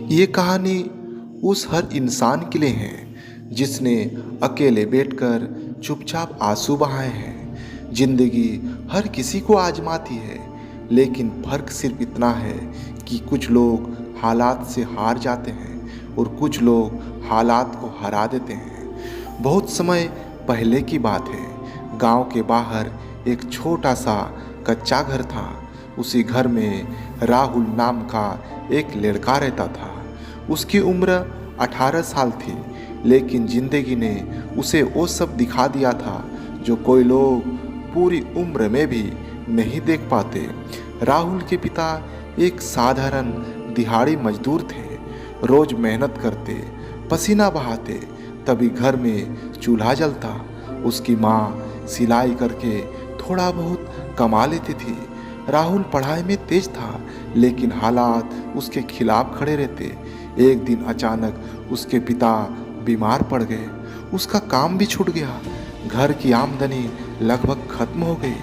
ये कहानी उस हर इंसान के लिए है जिसने अकेले बैठकर चुपचाप आंसू बहाए हैं। जिंदगी हर किसी को आजमाती है, लेकिन फर्क सिर्फ इतना है कि कुछ लोग हालात से हार जाते हैं और कुछ लोग हालात को हरा देते हैं। बहुत समय पहले की बात है, गांव के बाहर एक छोटा सा कच्चा घर था। उसी घर में राहुल नाम का एक लड़का रहता था। उसकी उम्र 18 साल थी, लेकिन जिंदगी ने उसे वो सब दिखा दिया था जो कोई लोग पूरी उम्र में भी नहीं देख पाते। राहुल के पिता एक साधारण दिहाड़ी मजदूर थे। रोज मेहनत करते, पसीना बहाते, तभी घर में चूल्हा जलता। उसकी माँ सिलाई करके थोड़ा बहुत कमा लेती थी। राहुल पढ़ाई में तेज था, लेकिन हालात उसके खिलाफ खड़े रहते। एक दिन अचानक उसके पिता बीमार पड़ गए। उसका काम भी छूट गया। घर की आमदनी लगभग खत्म हो गई।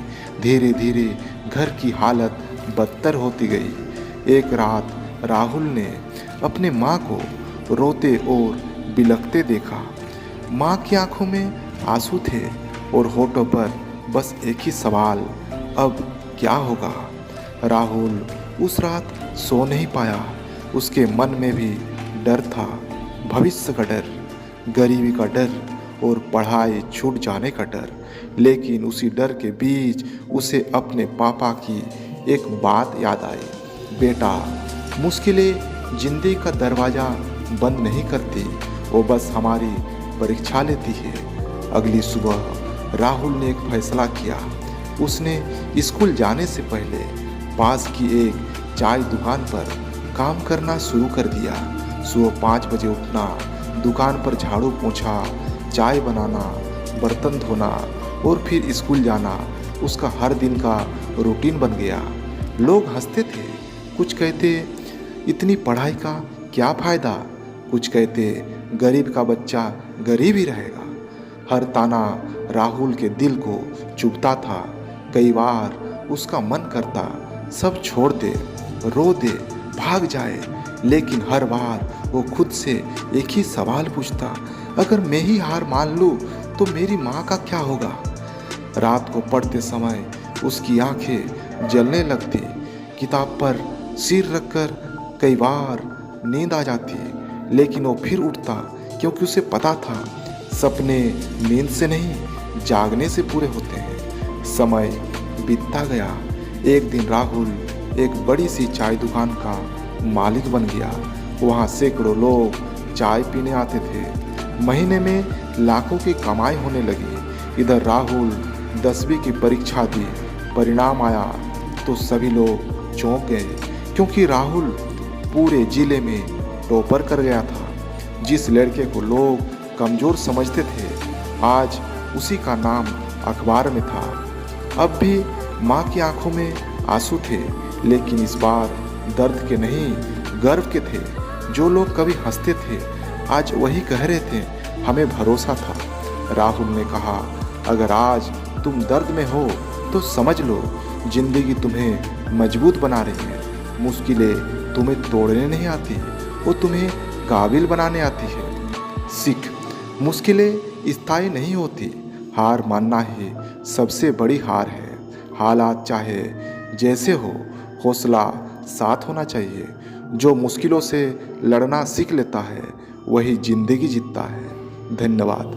धीरे धीरे घर की हालत बदतर होती गई। एक रात राहुल ने अपने माँ को रोते और बिलखते देखा। माँ की आंखों में आंसू थे और होठों पर बस एक ही सवाल, अब क्या होगा। राहुल उस रात सो नहीं पाया। उसके मन में भी डर था, भविष्य का डर, गरीबी का डर और पढ़ाई छूट जाने का डर। लेकिन उसी डर के बीच उसे अपने पापा की एक बात याद आई। बेटा, मुश्किलें जिंदगी का दरवाज़ा बंद नहीं करती, वो बस हमारी परीक्षा लेती है। अगली सुबह राहुल ने एक फैसला किया। उसने स्कूल जाने से पहले पास की एक चाय दुकान पर काम करना शुरू कर दिया। सुबह 5 बजे उठना, दुकान पर झाड़ू पोंछा, चाय बनाना, बर्तन धोना और फिर स्कूल जाना उसका हर दिन का रूटीन बन गया। लोग हंसते थे, कुछ कहते इतनी पढ़ाई का क्या फ़ायदा, कुछ कहते गरीब का बच्चा गरीब ही रहेगा। हर ताना राहुल के दिल को चुभता था। कई बार उसका मन करता सब छोड़ दे, रो दे, भाग जाए, लेकिन हर बार वो खुद से एक ही सवाल पूछता, अगर मैं ही हार मान लूँ तो मेरी माँ का क्या होगा। रात को पढ़ते समय उसकी आंखें जलने लगती। किताब पर सिर रखकर कई बार नींद आ जाती, लेकिन वो फिर उठता, क्योंकि उसे पता था सपने नींद से नहीं, जागने से पूरे होते हैं। समय बीतता गया। एक दिन राहुल एक बड़ी सी चाय दुकान का मालिक बन गया। वहाँ सैकड़ों लोग चाय पीने आते थे। महीने में लाखों की कमाई होने लगी। इधर राहुल 10वीं की परीक्षा दी। परिणाम आया तो सभी लोग चौंक गए, क्योंकि राहुल पूरे जिले में टॉपर कर गया था। जिस लड़के को लोग कमज़ोर समझते थे, आज उसी का नाम अखबार में था। अब भी माँ की आंखों में आंसू थे, लेकिन इस बार दर्द के नहीं, गर्व के थे। जो लोग कभी हंसते थे, आज वही कह रहे थे, हमें भरोसा था। राहुल ने कहा, अगर आज तुम दर्द में हो तो समझ लो, जिंदगी तुम्हें मजबूत बना रही है। मुश्किलें तुम्हें तोड़ने नहीं आती, वो तुम्हें काबिल बनाने आती है। सीख, मुश्किलें स्थायी नहीं होती, हार मानना ही सबसे बड़ी हार है। हालात चाहे जैसे हो, हौसला साथ होना चाहिए। जो मुश्किलों से लड़ना सीख लेता है, वही जिंदगी जीतता है। धन्यवाद।